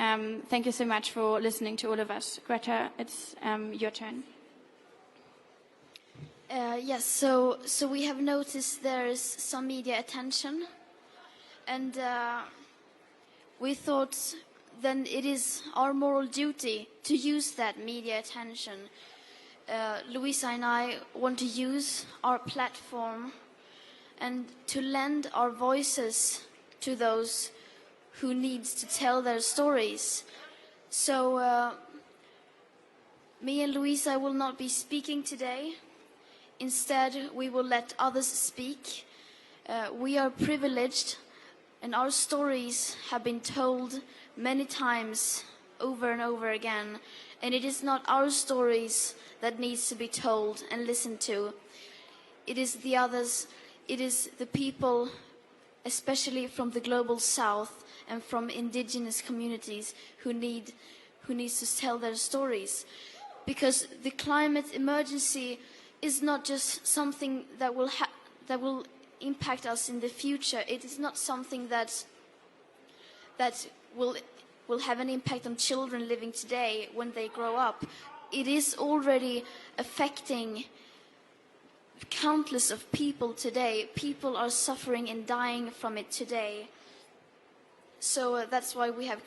Thank you so much for listening to all of us. Greta, it's your turn. Yes, so we have noticed there is some media attention, and we thought then it is our moral duty to use that media attention. Louisa and I want to use our platform and to lend our voices to those who need to tell their stories. So me and Louisa will not be speaking today. Instead, we will let others speak. We are privileged, and our stories have been told many times over and over again. And it is not our stories that needs to be told and listened to. It is the others, it is the people, especially from the global south and from indigenous communities who needs to tell their stories. Because the climate emergency is not just something that will impact us in the future. It is not something that will have an impact on children living today when they grow up. It is already affecting countless of people today. People are suffering and dying from it today. So that's why we have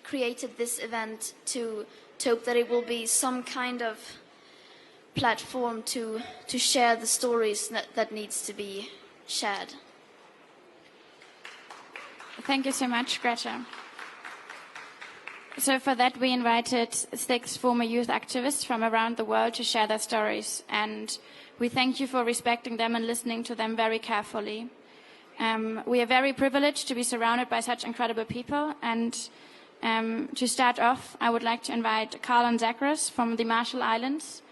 created this event to hope that it will be some kind of platform to share the stories that needs to be shared. Thank you so much, Greta. So for that, we invited 6 former youth activists from around the world to share their stories. And we thank you for respecting them and listening to them very carefully. We are very privileged to be surrounded by such incredible people. And to start off, I would like to invite Carl Zacharias from the Marshall Islands.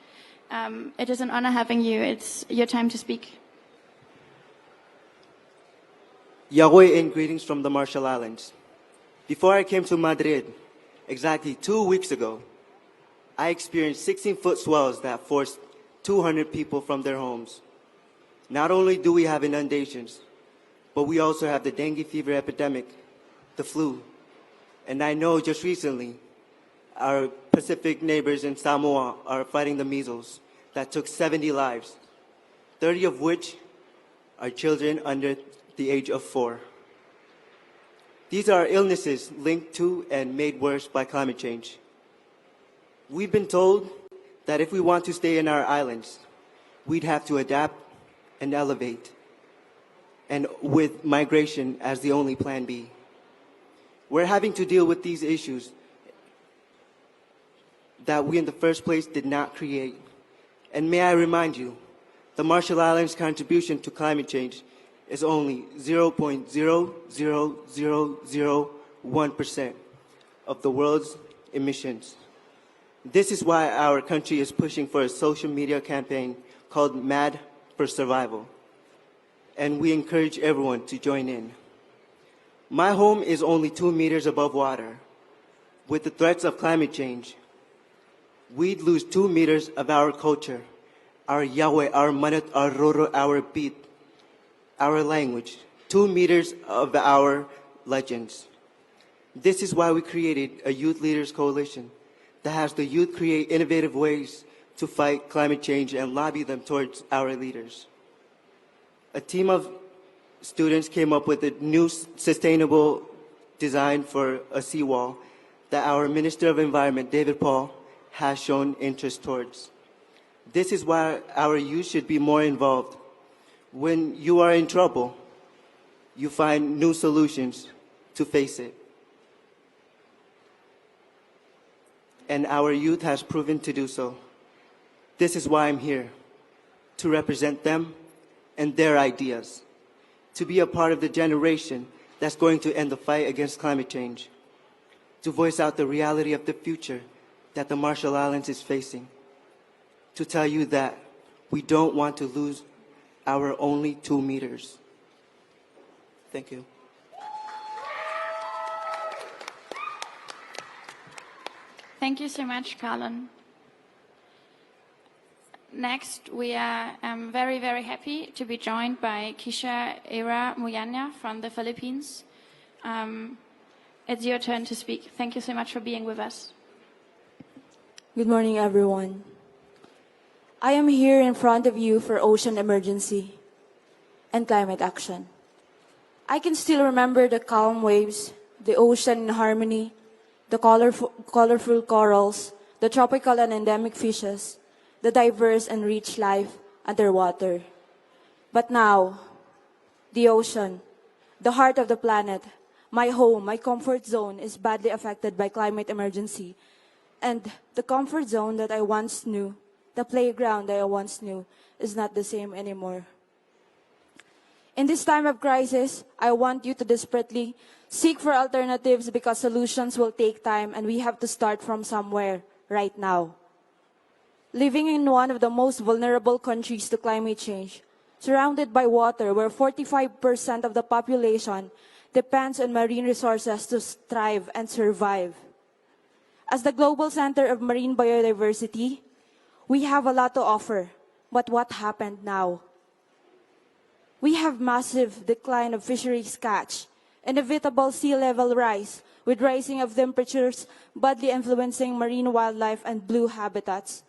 It is an honor having you. It's your time to speak. Yahweh and greetings from the Marshall Islands. Before I came to Madrid, exactly 2 weeks ago, I experienced 16-foot swells that forced 200 people from their homes. Not only do we have inundations, but we also have the dengue fever epidemic, the flu. And I know just recently, our Pacific neighbors in Samoa are fighting the measles that took 70 lives, 30 of which are children under the age of 4. These are illnesses linked to and made worse by climate change. We've been told that if we want to stay in our islands, we'd have to adapt and elevate, and with migration as the only plan B. We're having to deal with these issues that we in the first place did not create. And may I remind you, the Marshall Islands' contribution to climate change is only 0.00001% of the world's emissions. This is why our country is pushing for a social media campaign called Mad for Survival. And we encourage everyone to join in. My home is only 2 meters above water. With the threats of climate change, we'd lose 2 meters of our culture, our Yahweh, our Manat, our Roro, our Beat, our language, 2 meters of our legends. This is why we created a Youth Leaders Coalition that has the youth create innovative ways to fight climate change and lobby them towards our leaders. A team of students came up with a new sustainable design for a seawall that our Minister of Environment, David Paul, has shown interest towards. This is why our youth should be more involved. When you are in trouble, you find new solutions to face it. And our youth has proven to do so. This is why I'm here, to represent them and their ideas, to be a part of the generation that's going to end the fight against climate change, to voice out the reality of the future that the Marshall Islands is facing, to tell you that we don't want to lose our only 2 meters. Thank you. Thank you so much, Carlin. Next, we are very, very happy to be joined by Kisha Ira Muyanya from the Philippines. it's your turn to speak. Thank you so much for being with us. Good morning, everyone. I am here in front of you for ocean emergency and climate action. I can still remember the calm waves, the ocean in harmony, the colorful corals, the tropical and endemic fishes, the diverse and rich life underwater. But now, the ocean, the heart of the planet, my home, my comfort zone is badly affected by climate emergency. And the comfort zone that I once knew, the playground that I once knew, is not the same anymore. In this time of crisis, I want you to desperately seek for alternatives because solutions will take time and we have to start from somewhere right now. Living in one of the most vulnerable countries to climate change, surrounded by water where 45% of the population depends on marine resources to thrive and survive. As the global center of marine biodiversity, we have a lot to offer, but what happened now? We have massive decline of fisheries catch, inevitable sea level rise, with rising of temperatures badly influencing marine wildlife and blue habitats,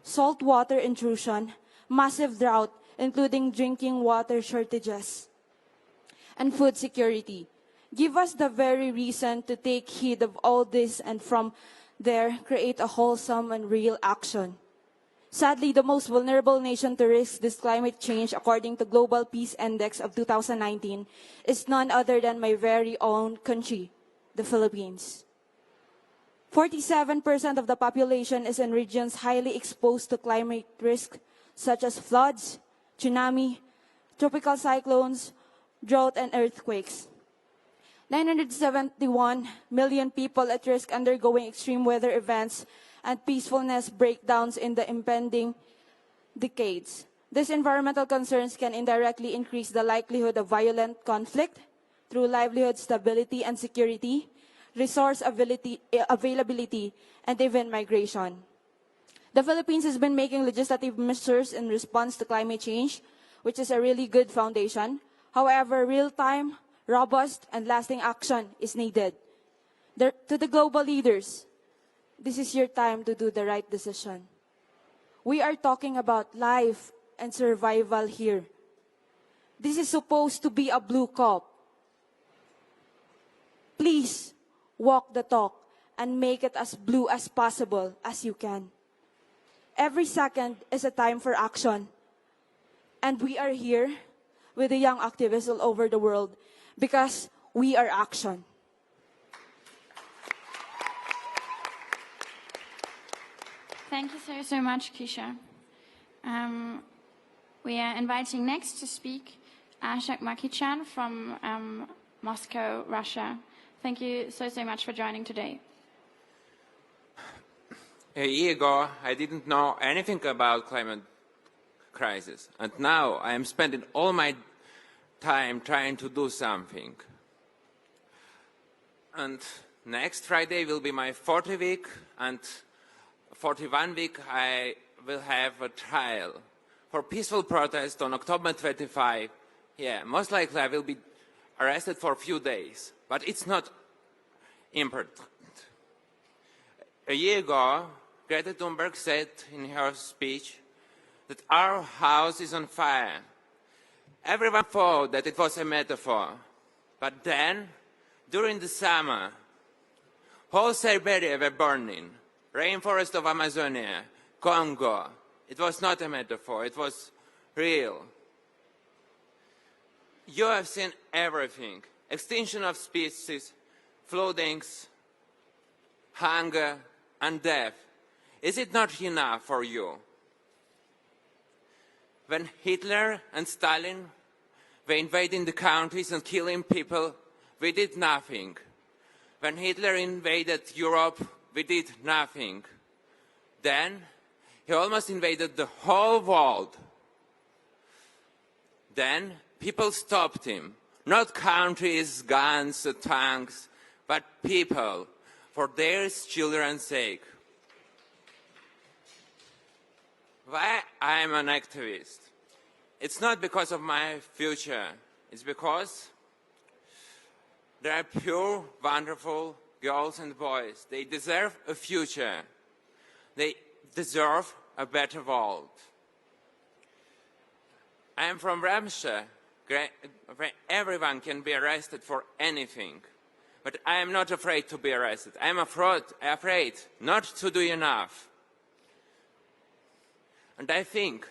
saltwater intrusion, massive drought, including drinking water shortages, and food security. Give us the very reason to take heed of all this and from there create a wholesome and real action. Sadly, the most vulnerable nation to risk this climate change, according to Global Peace Index of 2019, is none other than my very own country, the Philippines. 47% of the population is in regions highly exposed to climate risk, such as floods, tsunami, tropical cyclones, drought, and earthquakes. 971 million people at risk undergoing extreme weather events and peacefulness breakdowns in the impending decades. These environmental concerns can indirectly increase the likelihood of violent conflict through livelihood stability and security, resource availability, and even migration. The Philippines has been making legislative measures in response to climate change, which is a really good foundation. However, real-time, robust, and lasting action is needed. To the global leaders, this is your time to do the right decision. We are talking about life and survival here. This is supposed to be a blue cup. Please walk the talk and make it as blue as possible as you can. Every second is a time for action. And we are here with the young activists all over the world because we are action. Thank you so much, Kisha. We are inviting next to speak Ashok Makichan from Moscow, Russia. Thank you so much for joining today. A year ago, I didn't know anything about climate crisis, and now I am spending all my time trying to do something. And next Friday will be my 40th week, and 41 week I will have a trial for peaceful protest on October 25. Yeah, most likely I will be arrested for a few days, but it's not important. A year ago, Greta Thunberg said in her speech that our house is on fire. Everyone thought that it was a metaphor. But then, during the summer, whole Siberia were burning. Rainforest of Amazonia, Congo. It was not a metaphor, it was real. You have seen everything. Extinction of species, floodings, hunger, and death. Is it not enough for you? When Hitler and Stalin were invading the countries and killing people, we did nothing. When Hitler invaded Europe, we did nothing. Then he almost invaded the whole world. Then people stopped him. Not countries, guns, tanks, but people, for their children's sake. Why I am an activist? It's not because of my future. It's because They are pure, wonderful girls and boys. They deserve a future. They deserve a better world. I am from Ramsha, where everyone can be arrested for anything. But I am not afraid to be arrested. I am afraid not to do enough. And I think,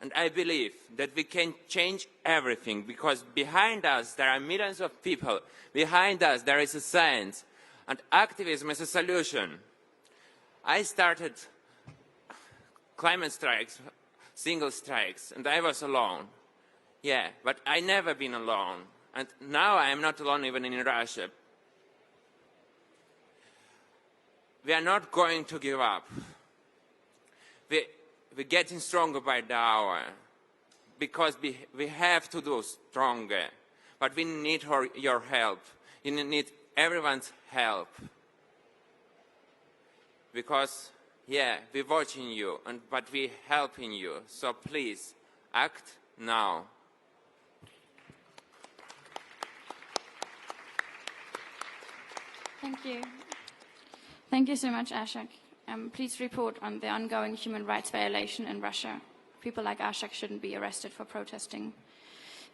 and I believe, that we can change everything, because behind us there are millions of people. Behind us there is a science, and activism is a solution. I started climate strikes, single strikes, and I was alone. Yeah, but I never been alone. And now I am not alone even in Russia. We are not going to give up. We're getting stronger by the hour, because we have to do stronger. But we need your help. You need everyone's help. Because, yeah, we're watching you, but we're helping you. So please, act now. Thank you. Thank you so much, Ashok. Please report on the ongoing human rights violation in Russia. People like Ashok shouldn't be arrested for protesting.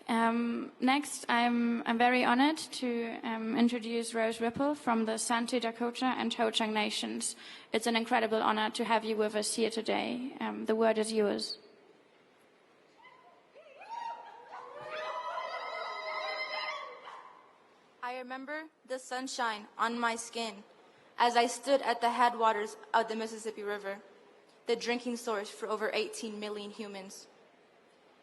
Next, I'm very honored to introduce Rose Ripple from the Santi Dakota and Ho-Chunk Nations. It's an incredible honor to have you with us here today. The word is yours. I remember the sunshine on my skin as I stood at the headwaters of the Mississippi River, the drinking source for over 18 million humans.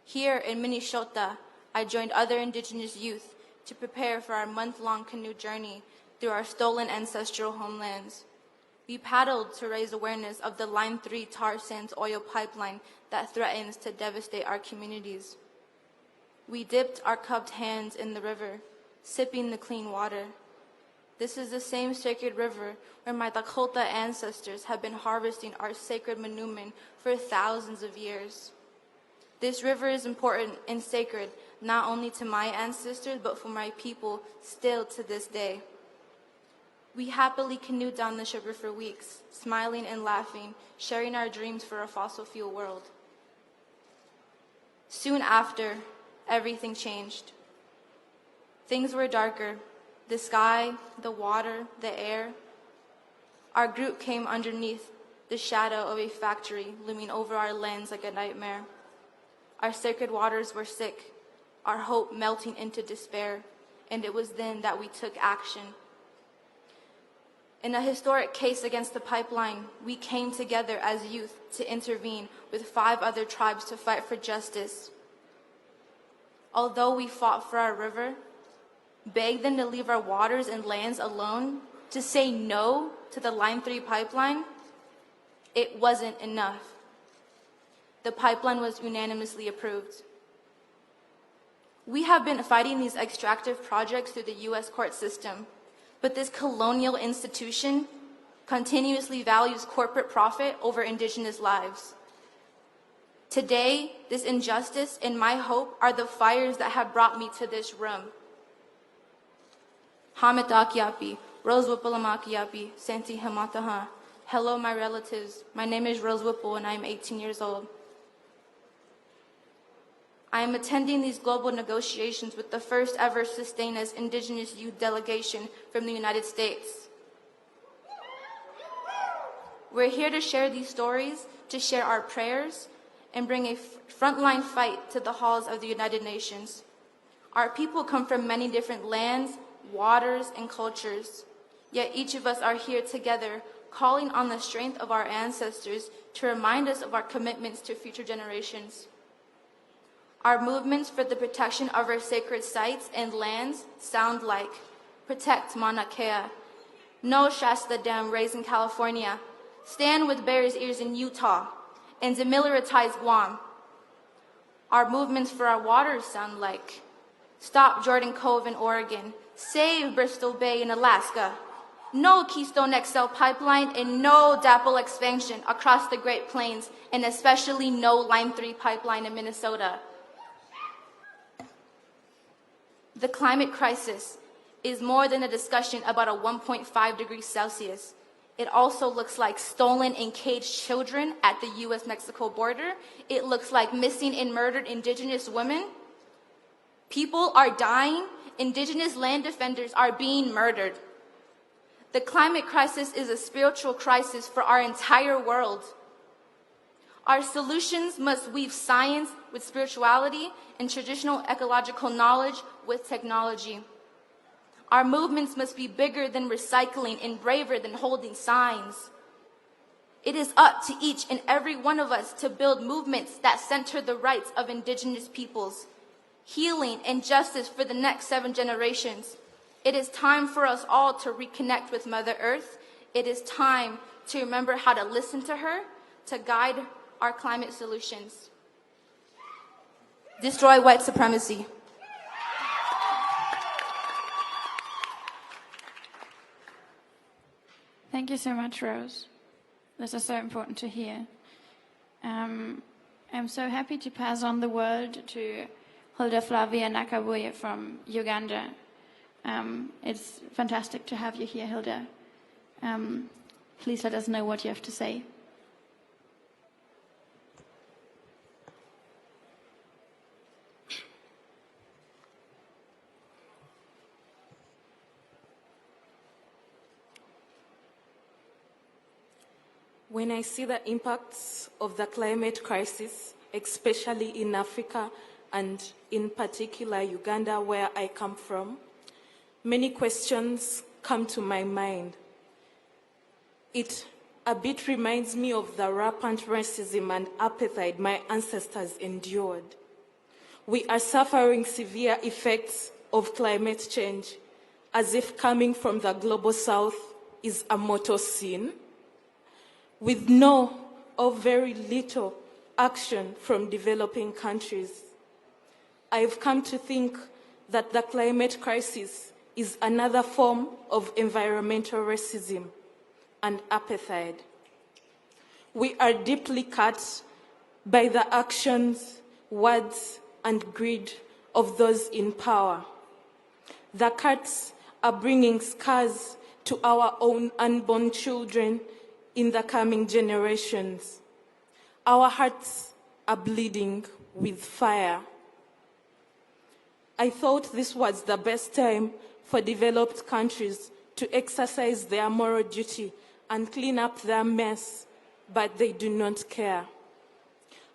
Here in Minnesota, I joined other indigenous youth to prepare for our month-long canoe journey through our stolen ancestral homelands. We paddled to raise awareness of the Line 3 tar sands oil pipeline that threatens to devastate our communities. We dipped our cupped hands in the river, sipping the clean water. This is the same sacred river where my Dakota ancestors have been harvesting our sacred manumin for thousands of years. This river is important and sacred not only to my ancestors, but for my people still to this day. We happily canoed down this river for weeks, smiling and laughing, sharing our dreams for a fossil fuel world. Soon after, everything changed. Things were darker. The sky, the water, the air. Our group came underneath the shadow of a factory looming over our lands like a nightmare. Our sacred waters were sick, our hope melting into despair, and it was then that we took action. In a historic case against the pipeline, we came together as youth to intervene with 5 other tribes to fight for justice. Although we fought for our river, begged them to leave our waters and lands alone, to say no to the Line 3 pipeline, it wasn't enough. The pipeline was unanimously approved. We have been fighting these extractive projects through the U.S. court system, but this colonial institution continuously values corporate profit over indigenous lives. Today, this injustice and my hope are the fires that have brought me to this room. Hamadakiapi, Rose Whipple-Amakiapi, Santi Hamataha. Hello, my relatives. My name is Rose Whipple, and I am 18 years old. I am attending these global negotiations with the first ever Sustainers Indigenous Youth Delegation from the United States. We're here to share these stories, to share our prayers, and bring a frontline fight to the halls of the United Nations. Our people come from many different lands, waters, and cultures, yet each of us are here together, calling on the strength of our ancestors to remind us of our commitments to future generations. Our movements for the protection of our sacred sites and lands sound like Protect Mauna Kea, No Shasta Dam raised in California, Stand with Bears Ears in Utah, and Demilitarize Guam. Our movements for our waters sound like Stop Jordan Cove in Oregon, Save Bristol Bay in Alaska, No Keystone XL pipeline, and no DAPL expansion across the Great Plains, and especially no Line 3 pipeline in Minnesota. The climate crisis is more than a discussion about a 1.5 degrees Celsius. It also looks like stolen and caged children at the US-Mexico border. It looks like missing and murdered indigenous women. People are dying. Indigenous land defenders are being murdered. The climate crisis is a spiritual crisis for our entire world. Our solutions must weave science with spirituality and traditional ecological knowledge with technology. Our movements must be bigger than recycling and braver than holding signs. It is up to each and every one of us to build movements that center the rights of indigenous peoples, healing and justice for the next 7 generations. It is time for us all to reconnect with Mother Earth. It is time to remember how to listen to her, to guide our climate solutions. Destroy white supremacy. Thank you so much, Rose. This is so important to hear. I'm so happy to pass on the word to Hilda Flavia Nakabuye from Uganda. It's fantastic to have you here, Hilda. Please let us know what you have to say. When I see the impacts of the climate crisis, especially in Africa and in particular Uganda, where I come from, many questions come to my mind. It a bit reminds me of the rampant racism and apartheid my ancestors endured. We are suffering severe effects of climate change, as if coming from the global south is a mortal sin, with no or very little action from developing countries. I've come to think that the climate crisis is another form of environmental racism and apartheid. We are deeply cut by the actions, words, and greed of those in power. The cuts are bringing scars to our own unborn children in the coming generations. Our hearts are bleeding with fire. I thought this was the best time for developed countries to exercise their moral duty and clean up their mess, but they do not care.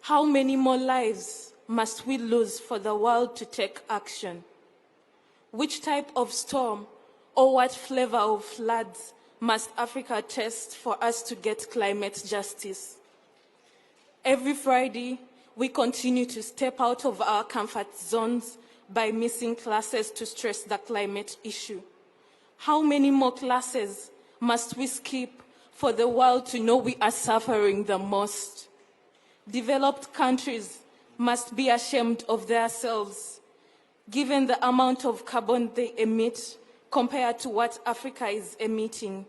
How many more lives must we lose for the world to take action? Which type of storm or what flavor of floods must Africa test for us to get climate justice? Every Friday, we continue to step out of our comfort zones by missing classes to stress the climate issue. How many more classes must we skip for the world to know we are suffering the most? Developed countries must be ashamed of themselves, given the amount of carbon they emit compared to what Africa is emitting.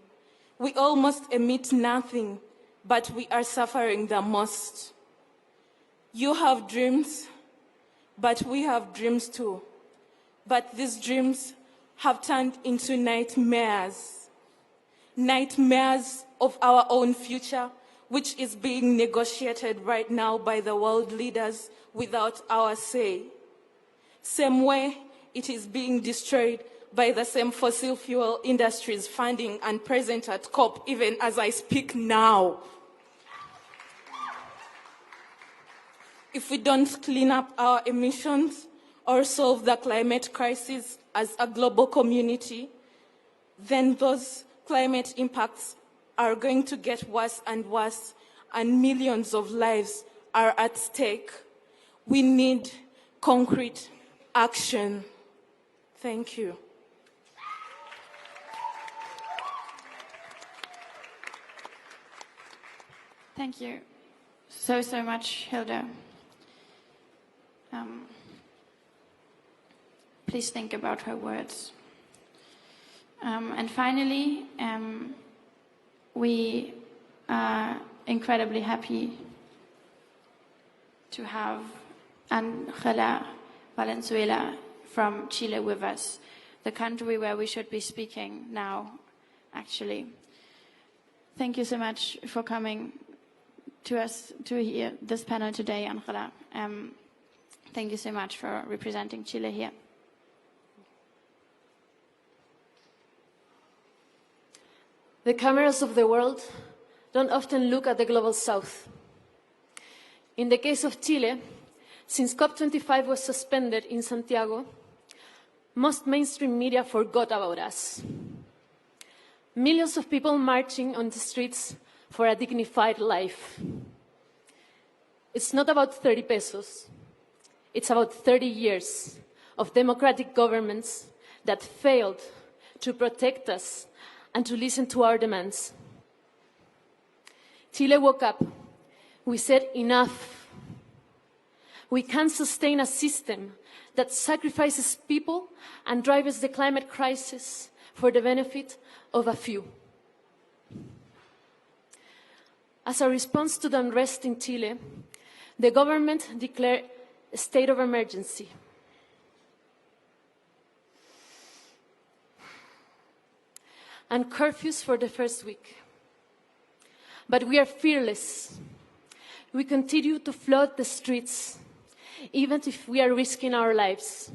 We almost emit nothing, but we are suffering the most. You have dreams, but we have dreams too. But these dreams have turned into nightmares. Nightmares of our own future, which is being negotiated right now by the world leaders without our say. Same way it is being destroyed by the same fossil fuel industries funding and present at COP, even as I speak now. If we don't clean up our emissions or solve the climate crisis as a global community, then those climate impacts are going to get worse and worse, and millions of lives are at stake. We need concrete action. Thank you. Thank you so much, Hilda. Please think about her words. And finally, we are incredibly happy to have Angela Valenzuela from Chile with us. the country where we should be speaking now, actually. Thank you so much for coming to us to hear this panel today, Angela. Thank you so much for representing Chile here. The cameras of the world don't often look at the global south. In the case of Chile, since COP25 was suspended in Santiago, most mainstream media forgot about us. Millions of people marching on the streets for a dignified life. It's not about 30 pesos. It's about 30 years of democratic governments that failed to protect us and to listen to our demands. Chile woke up. We said enough. We can't sustain a system that sacrifices people and drives the climate crisis for the benefit of a few. As a response to the unrest in Chile, the government declared a state of emergency. And curfews for the first week. But we are fearless. We continue to flood the streets, even if we are risking our lives.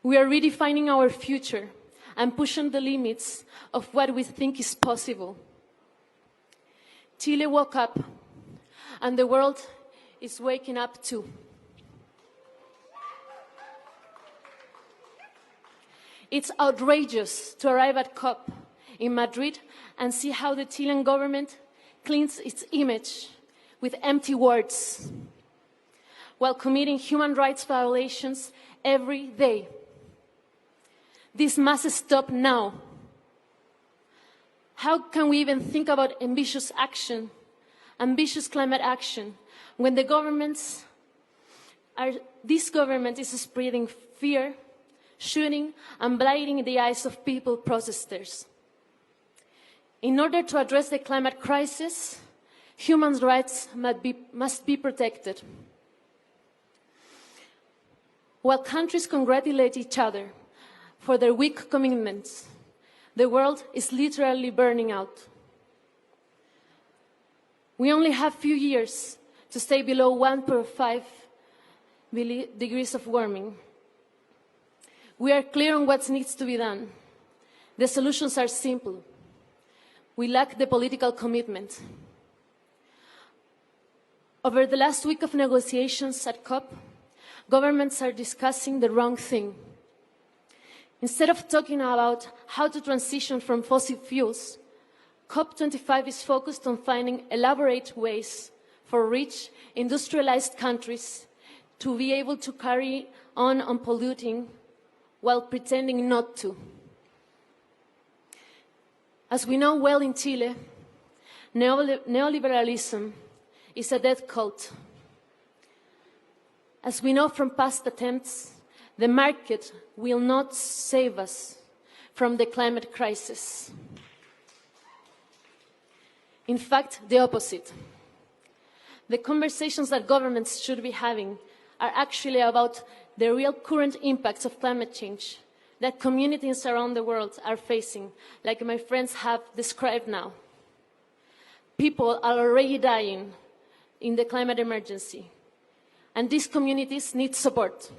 We are redefining our future and pushing the limits of what we think is possible. Chile woke up, and the world is waking up too. It's outrageous to arrive at COP in Madrid and see how the Chilean government cleans its image with empty words while committing human rights violations every day. This must stop now. How can we even think about ambitious action, ambitious climate action, when this government is spreading fear, shooting and blinding the eyes of people protesters? In order to address the climate crisis, human rights must be protected. While countries congratulate each other for their weak commitments, the world is literally burning out. We only have a few years to stay below 1.5 degrees of warming. We are clear on what needs to be done. The solutions are simple. We lack the political commitment. Over the last week of negotiations at COP, governments are discussing the wrong thing. Instead of talking about how to transition from fossil fuels, COP25 is focused on finding elaborate ways for rich, industrialized countries to be able to carry on polluting while pretending not to. As we know well in Chile, neoliberalism is a dead cult. As we know from past attempts, the market will not save us from the climate crisis. In fact, the opposite. The conversations that governments should be having are actually about the real current impacts of climate change that communities around the world are facing, like my friends have described now. People are already dying in the climate emergency, and these communities need support.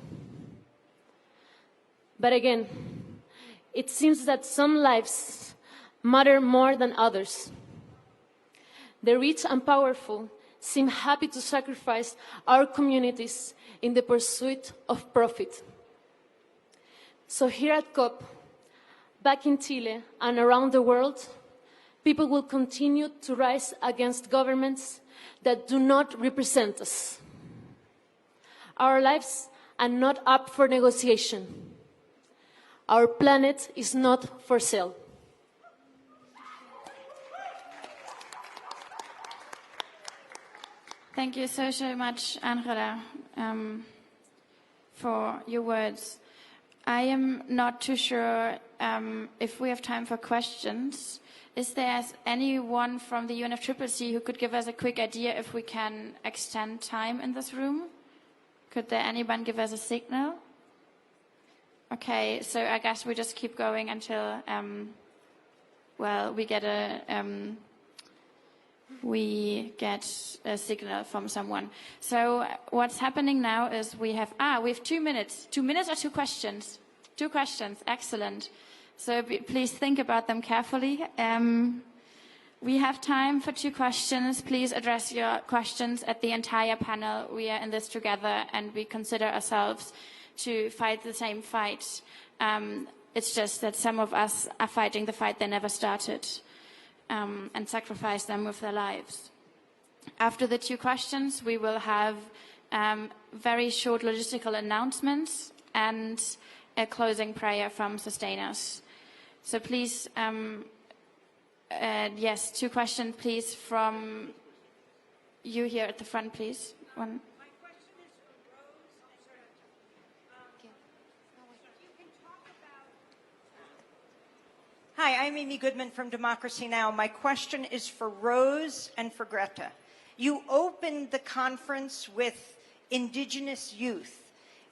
But again, it seems that some lives matter more than others. The rich and powerful seem happy to sacrifice our communities in the pursuit of profit. So here at COP, back in Chile and around the world, people will continue to rise against governments that do not represent us. Our lives are not up for negotiation. Our planet is not for sale. Thank you so much, Angela, for your words. I am not too sure if we have time for questions. Is there anyone from the UNFCCC who could give us a quick idea if we can extend time in this room? Could there anyone give us a signal? Okay, so I guess we just keep going until, well, we get a signal from someone. So what's happening now is we have 2 minutes. 2 minutes or 2 questions? 2 questions, excellent. So please think about them carefully. We have time for 2 questions. Please address your questions at the entire panel. We are in this together and we consider ourselves to fight the same fight. It's just that some of us are fighting the fight they never started and sacrifice them with their lives. After the 2 questions, we will have very short logistical announcements and a closing prayer from sustainers. So please, yes, 2 questions, please, from you here at the front, please. One. My question is for Rose. Hi, I'm Amy Goodman from Democracy Now! My question is for Rose and for Greta. You opened the conference with indigenous youth.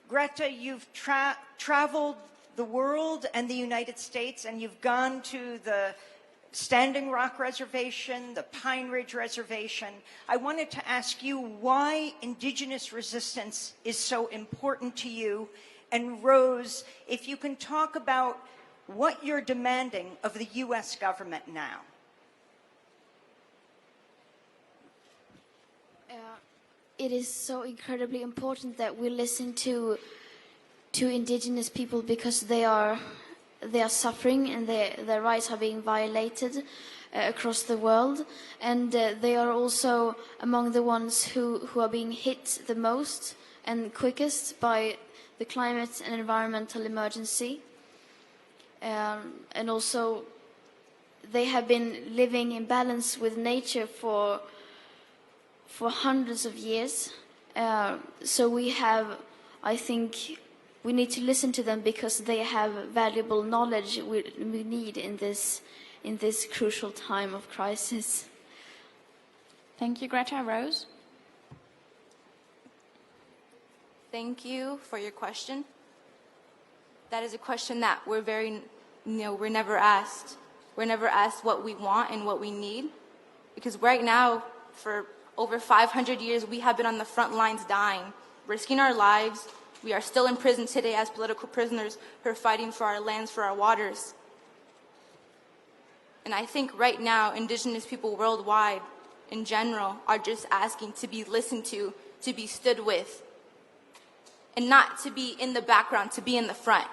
Greta, you've traveled the world and the United States, and you've gone to the Standing Rock Reservation, the Pine Ridge Reservation. I wanted to ask you why indigenous resistance is so important to you. And Rose, if you can talk about what you're demanding of the US government now. It is so incredibly important that we listen to indigenous people because they are suffering and their rights are being violated across the world, and they are also among the ones who are being hit the most and quickest by the climate and environmental emergency. And also they have been living in balance with nature for hundreds of years. So we have, I think, we need to listen to them because they have valuable knowledge we need in this crucial time of crisis. Thank you, Greta. Rose? Thank you for your question. That is a question that we're never asked. We're never asked what we want and what we need. Because right now, for over 500 years, we have been on the front lines dying, risking our lives. We are still in prison today as political prisoners who are fighting for our lands, for our waters. And I think right now, indigenous people worldwide, in general, are just asking to be listened to be stood with, and not to be in the background, to be in the front.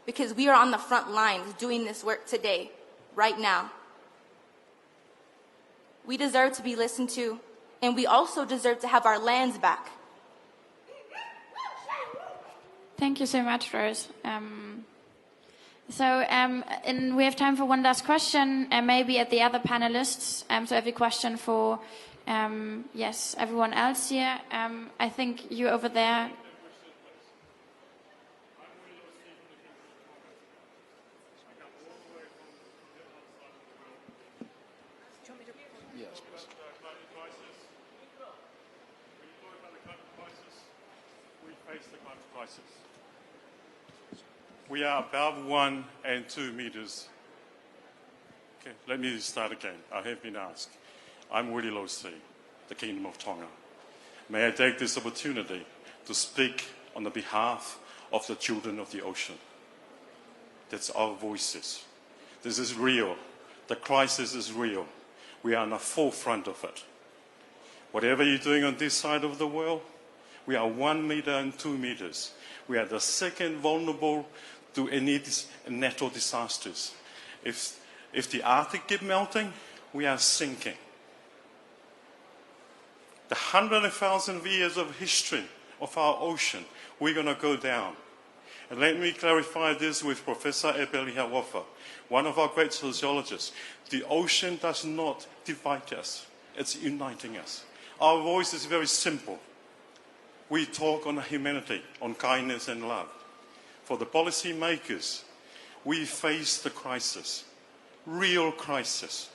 Because we are on the front lines doing this work today, right now. We deserve to be listened to, and we also deserve to have our lands back. Thank you so much, Rose. And we have time for one last question, maybe at the other panelists. So every question for, yes, everyone else here. I think you over there. We are above 1 and 2 meters. Okay, let me start again. I have been asked. I'm Willie Losi, the Kingdom of Tonga. May I take this opportunity to speak on the behalf of the children of the ocean. That's our voices. This is real. The crisis is real. We are on the forefront of it. Whatever you're doing on this side of the world, we are 1 meter and 2 meters. We are the second vulnerable to any natural disasters. If the Arctic keeps melting, we are sinking. The 100,000 years of history of our ocean, we're going to go down. And let me clarify this with Professor Ebeli Hawafa, one of our great sociologists. The ocean does not divide us. It's uniting us. Our voice is very simple. We talk on humanity, on kindness and love. For the policy makers, we face the crisis, real crisis.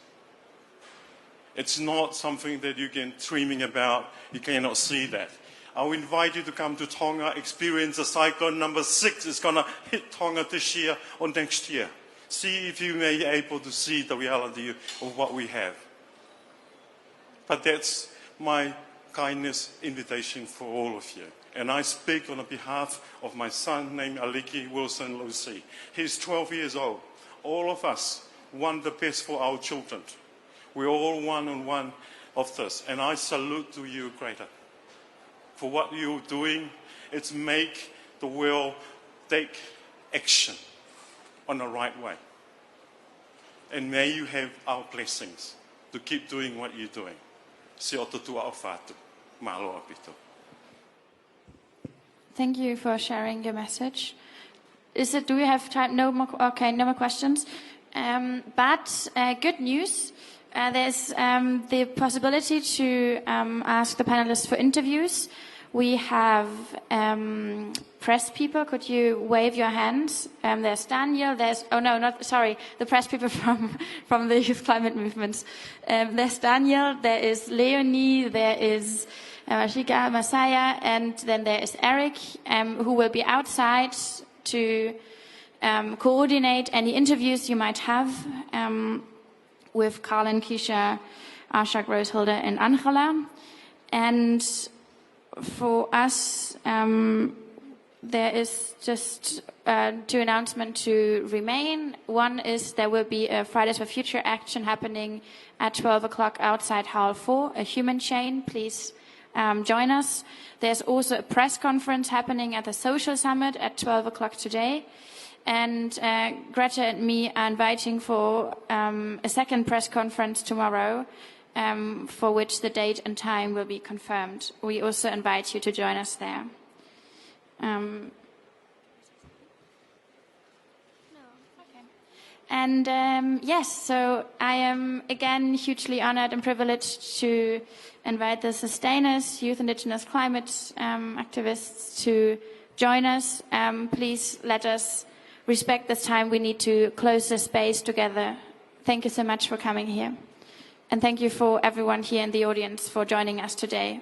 It's not something that you can dreaming about, you cannot see that. I'll invite you to come to Tonga, experience the cyclone number 6. It's going to hit Tonga this year or next year. See if you may be able to see the reality of what we have. But that's my kindness invitation for all of you. And I speak on behalf of my son named Aliki Wilson Lucy. He's 12 years old. All of us want the best for our children. We're all one on one of this. And I salute to you, Greta, for what you're doing. It's make the world take action on the right way. And may you have our blessings to keep doing what you're doing. Si o tatua o whātu. Mahaloa pito. Thank you for sharing your message. Do we have time? No more, okay, no more questions. But good news. There's the possibility to ask the panelists for interviews. We have press people. Could you wave your hands? There's Daniel. The press people from the youth climate movements. There's Daniel. There is Leonie. There is Rashika Masaya, and then there is Eric, who will be outside to coordinate any interviews you might have with Colin, Keisha, Ashak, Rosehilde, and Angela. And for us, there is just 2 announcements to remain. One is there will be a Fridays for Future action happening at 12 o'clock outside Hall 4, a human chain. Please join us. There's also a press conference happening at the Social Summit at 12 o'clock today. And Greta and me are inviting for a second press conference tomorrow, for which the date and time will be confirmed. We also invite you to join us there. And yes, so I am again hugely honored and privileged to invite the Sustainers, Youth Indigenous Climate activists, to join us. Please let us respect this time. We need to close the space together. Thank you so much for coming here. And thank you for everyone here in the audience for joining us today.